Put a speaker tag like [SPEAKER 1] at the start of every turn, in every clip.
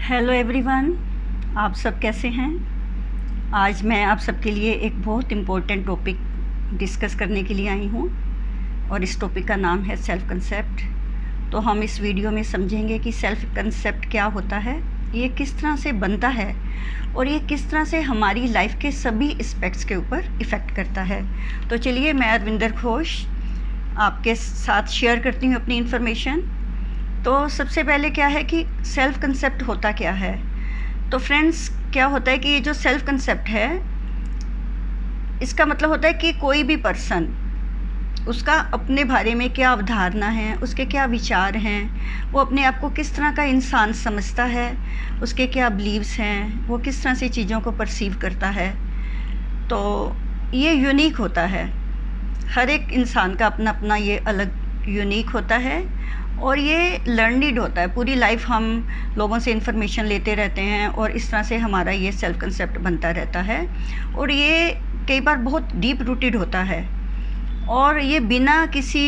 [SPEAKER 1] Hello everyone, आप सब कैसे हैं। आज मैं आप सबके लिए एक बहुत इम्पोर्टेंट टॉपिक डिस्कस करने के लिए आई हूँ और इस टॉपिक का नाम है सेल्फ़ कंसेप्ट। तो हम इस वीडियो में समझेंगे कि सेल्फ़ कंसेप्ट क्या होता है, ये किस तरह से बनता है और ये किस तरह से हमारी लाइफ के सभी एस्पेक्ट्स के ऊपर इफ़ेक्ट करता है। तो चलिए मैं अरविंदर घोष आपके साथ शेयर करती हूँ अपनी इन्फॉर्मेशन। तो सबसे पहले क्या है कि सेल्फ़ कंसेप्ट होता क्या है। तो फ्रेंड्स, क्या होता है कि ये जो सेल्फ़ कंसेप्ट है, इसका मतलब होता है कि कोई भी पर्सन, उसका अपने बारे में क्या अवधारणा है, उसके क्या विचार हैं, वो अपने आप को किस तरह का इंसान समझता है, उसके क्या बिलीव्स हैं, वो किस तरह से चीज़ों को परसीव करता है। तो ये यूनिक होता है, हर एक इंसान का अपना अपना ये अलग यूनिक होता है और ये लर्नड होता है। पूरी लाइफ हम लोगों से इन्फॉर्मेशन लेते रहते हैं और इस तरह से हमारा ये सेल्फ़ कंसेप्ट बनता रहता है और ये कई बार बहुत डीप रूटेड होता है और ये बिना किसी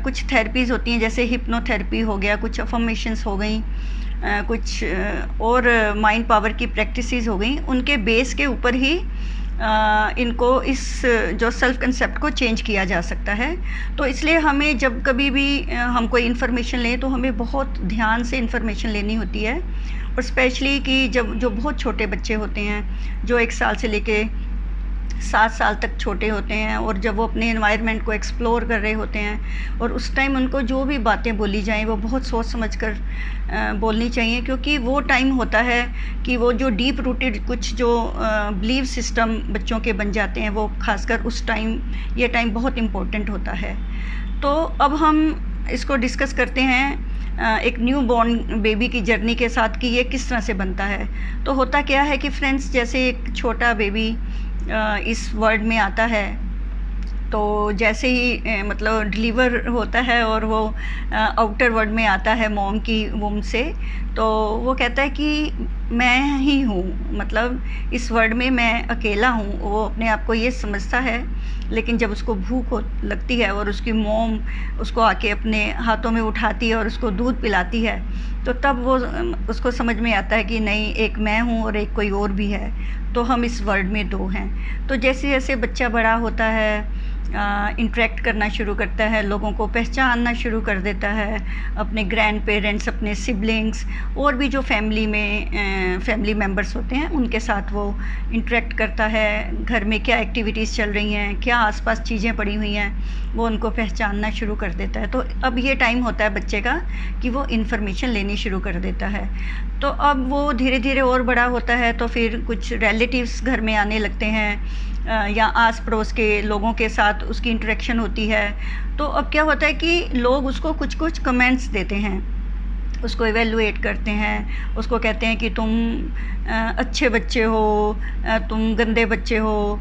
[SPEAKER 1] कुछ थेरेपीज़ होती हैं, जैसे हिप्नोथेरेपी हो गया, कुछ अफर्मेशंस हो गई, कुछ और माइंड पावर की प्रैक्टिसेस हो गई, उनके बेस के ऊपर ही इनको इस जो सेल्फ़ कंसेप्ट को चेंज किया जा सकता है। तो इसलिए हमें जब कभी भी हम कोई इन्फॉर्मेशन लें तो हमें बहुत ध्यान से इन्फॉर्मेशन लेनी होती है। और स्पेशली कि जब जो बहुत छोटे बच्चे होते हैं, जो 1 साल से लेके 7 साल तक छोटे होते हैं, और जब वो अपने एनवायरनमेंट को एक्सप्लोर कर रहे होते हैं और उस टाइम उनको जो भी बातें बोली जाएं वो बहुत सोच समझ कर बोलनी चाहिए, क्योंकि वो टाइम होता है कि वो जो डीप रूटेड कुछ जो बिलीव सिस्टम बच्चों के बन जाते हैं, वो खासकर उस टाइम, ये टाइम बहुत इम्पोर्टेंट होता है। तो अब हम इसको डिस्कस करते हैं एक न्यू बॉर्न बेबी की जर्नी के साथ कि ये किस तरह से बनता है। तो होता क्या है कि फ्रेंड्स, जैसे एक छोटा बेबी इस वर्ल्ड में आता है, तो जैसे ही मतलब डिलीवर होता है और वो आउटर वर्ल्ड में आता है मॉम की वूम से, तो वो कहता है कि मैं ही हूँ, मतलब इस वर्ल्ड में मैं अकेला हूँ। वो अपने आप को ये समझता है, लेकिन जब उसको भूख लगती है और उसकी मॉम उसको आके अपने हाथों में उठाती है और उसको दूध पिलाती है, तो तब वो उसको समझ में आता है कि नहीं, एक मैं हूँ और एक कोई और भी है, तो हम इस वर्ल्ड में दो हैं। तो जैसे जैसे बच्चा बड़ा होता है, इंटरेक्ट करना शुरू करता है, लोगों को पहचानना शुरू कर देता है, अपने ग्रैंड पेरेंट्स, अपने सिबलिंग्स और भी जो फैमिली में फैमिली मेम्बर्स होते हैं, उनके साथ वो इंटरेक्ट करता है। घर में क्या एक्टिविटीज़ चल रही हैं, क्या आसपास चीज़ें पड़ी हुई हैं, वो उनको पहचानना शुरू कर देता है। तो अब ये टाइम होता है बच्चे का कि वो इन्फॉर्मेशन लेनी शुरू कर देता है। तो अब वो धीरे धीरे और बड़ा होता है, तो फिर कुछ रिलेटिव्स घर में आने लगते हैं या आस पड़ोस के लोगों के साथ उसकी इंटरेक्शन होती है। तो अब क्या होता है कि लोग उसको कुछ कुछ कमेंट्स देते हैं, उसको इवेलुएट करते हैं, उसको कहते हैं कि तुम अच्छे बच्चे हो, तुम गंदे बच्चे हो,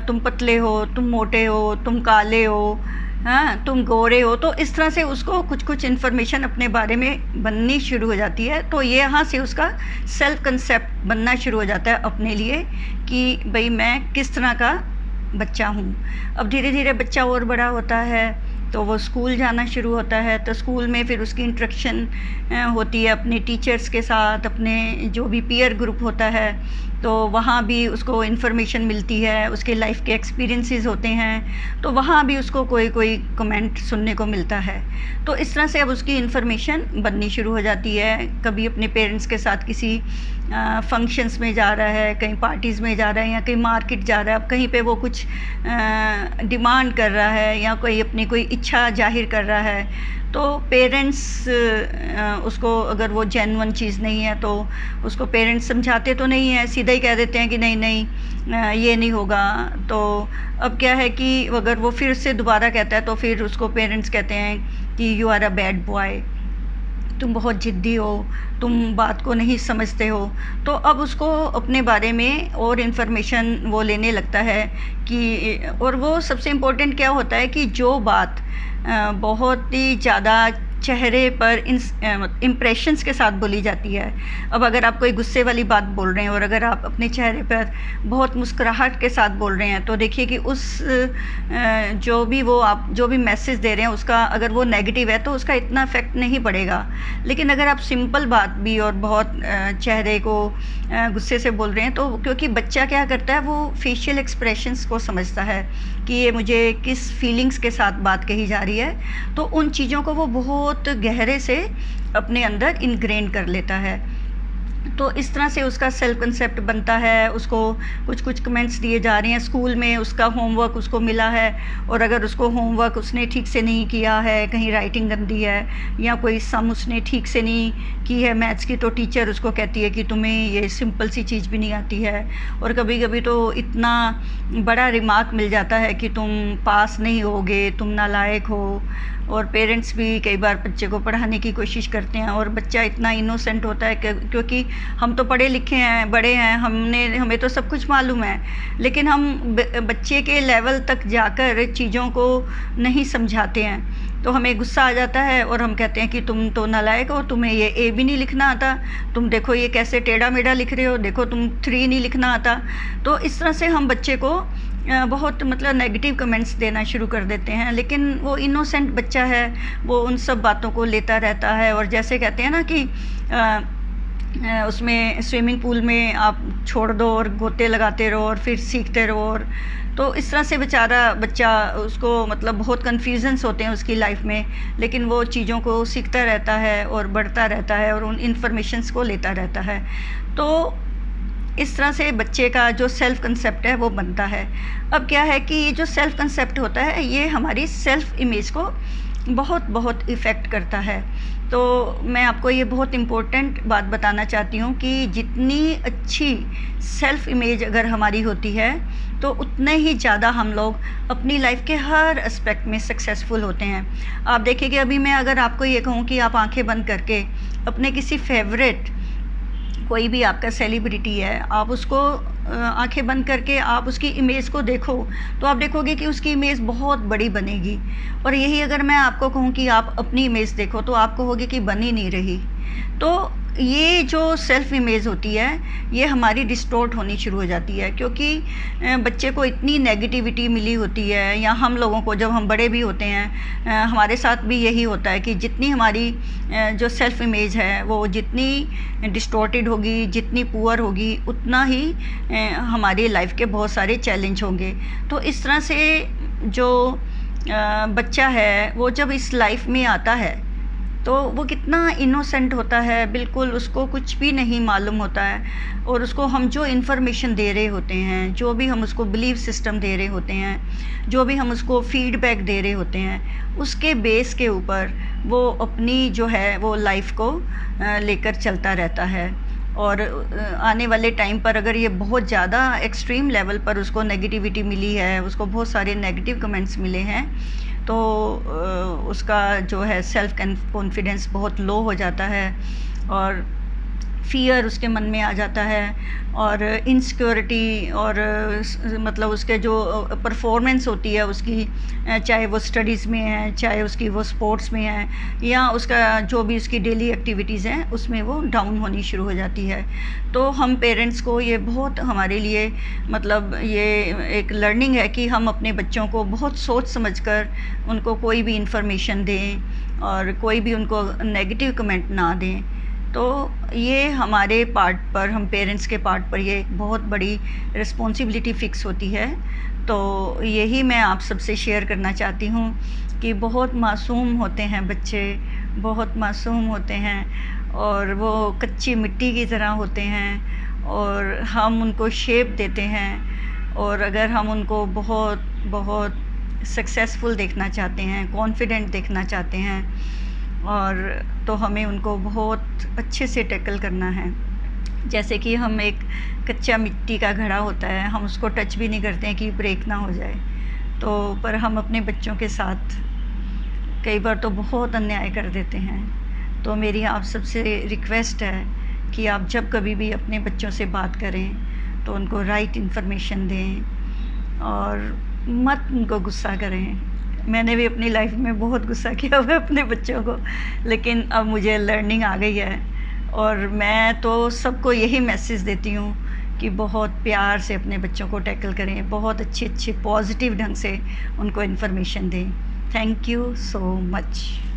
[SPEAKER 1] तुम पतले हो, तुम मोटे हो, तुम काले हो, हाँ तुम गोरे हो। तो इस तरह से उसको कुछ कुछ इन्फॉर्मेशन अपने बारे में बननी शुरू हो जाती है। तो ये यहाँ से उसका सेल्फ कंसेप्ट बनना शुरू हो जाता है अपने लिए कि भाई मैं किस तरह का बच्चा हूँ। अब धीरे धीरे बच्चा और बड़ा होता है, तो वो स्कूल जाना शुरू होता है। तो स्कूल में फिर उसकी इंटरेक्शन होती है अपने टीचर्स के साथ, अपने जो भी पीयर ग्रुप होता है, तो वहाँ भी उसको इन्फॉर्मेशन मिलती है, उसके लाइफ के एक्सपीरियंसेस होते हैं, तो वहाँ भी उसको कोई कोई कमेंट सुनने को मिलता है। तो इस तरह से अब उसकी इन्फॉर्मेशन बननी शुरू हो जाती है। कभी अपने पेरेंट्स के साथ किसी फंक्शंस में जा रहा है, कहीं पार्टीज़ में जा रहा है या कहीं मार्केट जा रहा है, अब कहीं पे वो कुछ डिमांड कर रहा है या कोई अपनी कोई इच्छा जाहिर कर रहा है, तो पेरेंट्स उसको, अगर वो जेन्युइन चीज़ नहीं है तो उसको पेरेंट्स समझाते तो नहीं है, सीधा ही कह देते हैं कि नहीं नहीं ये नहीं होगा। तो अब क्या है कि अगर वो फिर से दोबारा कहता है तो फिर उसको पेरेंट्स कहते हैं कि you are a bad boy, तुम बहुत ज़िद्दी हो, तुम बात को नहीं समझते हो। तो अब उसको अपने बारे में और इन्फॉर्मेशन वो लेने लगता है कि, और वो सबसे इम्पोर्टेंट क्या होता है कि जो बात बहुत ही ज़्यादा चेहरे पर इम्प्रेशंस के साथ बोली जाती है। अब अगर आप कोई गुस्से वाली बात बोल रहे हैं और अगर आप अपने चेहरे पर बहुत मुस्कुराहट के साथ बोल रहे हैं, तो देखिए कि उस जो भी मैसेज दे रहे हैं उसका अगर वो नेगेटिव है तो उसका इतना इफेक्ट नहीं पड़ेगा। लेकिन अगर आप सिंपल बात भी और बहुत चेहरे को गुस्से से बोल रहे हैं, तो क्योंकि बच्चा क्या करता है, वो फेशियल एक्सप्रेशंस को समझता है कि ये मुझे किस फीलिंग्स के साथ बात कही जा रही है, तो उन चीज़ों को वो बहुत गहरे से अपने अंदर इनग्रेन कर लेता है। तो इस तरह से उसका सेल्फ कंसेप्ट बनता है। उसको कुछ कमेंट्स दिए जा रहे हैं, स्कूल में उसका होमवर्क उसको मिला है और अगर उसको होमवर्क उसने ठीक से नहीं किया है, कहीं राइटिंग गंदी है या कोई सम उसने ठीक से नहीं की है मैथ्स की, तो टीचर उसको कहती है कि तुम्हें ये सिंपल सी चीज़ भी नहीं आती है। और कभी कभी तो इतना बड़ा रिमार्क मिल जाता है कि तुम पास नहीं होगे, तुम नालायक हो। और पेरेंट्स भी कई बार बच्चे को पढ़ाने की कोशिश करते हैं और बच्चा इतना इनोसेंट होता है क्योंकि हम तो पढ़े लिखे हैं, बड़े हैं, हमें तो सब कुछ मालूम है, लेकिन हम बच्चे के लेवल तक जाकर चीज़ों को नहीं समझाते हैं। तो हमें गुस्सा आ जाता है और हम कहते हैं कि तुम तो नालायक हो, तुम्हें ये ए भी नहीं लिखना आता, तुम देखो ये कैसे टेढ़ा मेढ़ा लिख रहे हो, देखो तुम 3 नहीं लिखना आता। तो इस तरह से हम बच्चे को बहुत मतलब नेगेटिव कमेंट्स देना शुरू कर देते हैं। लेकिन वो इनोसेंट बच्चा है, वो उन सब बातों को लेता रहता है। और जैसे कहते हैं ना कि उसमें स्विमिंग पूल में आप छोड़ दो और गोते लगाते रहो और फिर सीखते रहो। और तो इस तरह से बेचारा बच्चा, उसको मतलब बहुत कन्फ्यूजन्स होते हैं उसकी लाइफ में, लेकिन वो चीज़ों को सीखता रहता है और बढ़ता रहता है और उन इन्फॉर्मेशंस को लेता रहता है। तो इस तरह से बच्चे का जो सेल्फ कंसेप्ट है वो बनता है। अब क्या है कि ये जो सेल्फ कंसेप्ट होता है ये हमारी सेल्फ इमेज को बहुत इफ़ेक्ट करता है। तो मैं आपको ये बहुत इम्पोर्टेंट बात बताना चाहती हूँ कि जितनी अच्छी सेल्फ इमेज अगर हमारी होती है तो उतने ही ज़्यादा हम लोग अपनी लाइफ के हर एस्पेक्ट में सक्सेसफुल होते हैं। आप देखिए कि अभी मैं अगर आपको ये कहूँ कि आप आंखें बंद करके अपने किसी फेवरेट, कोई भी आपका सेलिब्रिटी है, आप उसको आंखें बंद करके आप उसकी इमेज को देखो, तो आप देखोगे कि उसकी इमेज बहुत बड़ी बनेगी। और यही अगर मैं आपको कहूँ कि आप अपनी इमेज देखो तो आप कहोगे कि बन ही नहीं रही। तो ये जो सेल्फ इमेज होती है ये हमारी डिस्टॉर्ट होनी शुरू हो जाती है, क्योंकि बच्चे को इतनी नेगेटिविटी मिली होती है, या हम लोगों को जब हम बड़े भी होते हैं हमारे साथ भी यही होता है कि जितनी हमारी जो सेल्फ इमेज है वो जितनी डिस्टॉर्टेड होगी, जितनी पुअर होगी, उतना ही हमारी लाइफ के बहुत सारे चैलेंज होंगे। तो इस तरह से जो बच्चा है वो जब इस लाइफ में आता है तो वो कितना इनोसेंट होता है, बिल्कुल उसको कुछ भी नहीं मालूम होता है। और उसको हम जो इन्फॉर्मेशन दे रहे होते हैं, जो भी हम उसको बिलीव सिस्टम दे रहे होते हैं, जो भी हम उसको फीडबैक दे रहे होते हैं, उसके बेस के ऊपर वो अपनी जो है वो लाइफ को लेकर चलता रहता है। और आने वाले टाइम पर अगर ये बहुत ज़्यादा एक्सट्रीम लेवल पर उसको नेगेटिविटी मिली है, उसको बहुत सारे नेगेटिव कमेंट्स मिले हैं, तो उसका जो है सेल्फ कॉन्फिडेंस बहुत लो हो जाता है और फ़ियर उसके मन में आ जाता है और इनसिक्योरिटी और मतलब उसके जो परफॉर्मेंस होती है उसकी, चाहे वो स्टडीज़ में है, चाहे उसकी वो स्पोर्ट्स में है, या उसका जो भी उसकी डेली एक्टिविटीज़ हैं उसमें वो डाउन होनी शुरू हो जाती है। तो हम पेरेंट्स को ये बहुत हमारे लिए मतलब ये एक लर्निंग है कि हम अपने बच्चों को बहुत सोच समझकर उनको कोई भी इंफॉर्मेशन दें और कोई भी उनको नेगेटिव कमेंट ना दें। तो ये हमारे पार्ट पर, हम पेरेंट्स के पार्ट पर ये एक बहुत बड़ी रिस्पॉन्सिबिलिटी फ़िक्स होती है। तो यही मैं आप सबसे शेयर करना चाहती हूँ कि बहुत मासूम होते हैं बच्चे, बहुत मासूम होते हैं और वो कच्ची मिट्टी की तरह होते हैं और हम उनको शेप देते हैं। और अगर हम उनको बहुत बहुत सक्सेसफुल देखना चाहते हैं, कॉन्फिडेंट देखना चाहते हैं, और तो हमें उनको बहुत अच्छे से टैकल करना है। जैसे कि हम एक कच्चा मिट्टी का घड़ा होता है, हम उसको टच भी नहीं करते हैं कि ब्रेक ना हो जाए। तो पर हम अपने बच्चों के साथ कई बार तो बहुत अन्याय कर देते हैं। तो मेरी आप सबसे रिक्वेस्ट है कि आप जब कभी भी अपने बच्चों से बात करें तो उनको राइट इन्फॉर्मेशन दें और मत उनको गुस्सा करें। मैंने भी अपनी लाइफ में बहुत गुस्सा किया हुआ है अपने बच्चों को, लेकिन अब मुझे लर्निंग आ गई है और मैं तो सबको यही मैसेज देती हूँ कि बहुत प्यार से अपने बच्चों को टैकल करें, बहुत अच्छे पॉजिटिव ढंग से उनको इन्फॉर्मेशन दें। Thank you so much.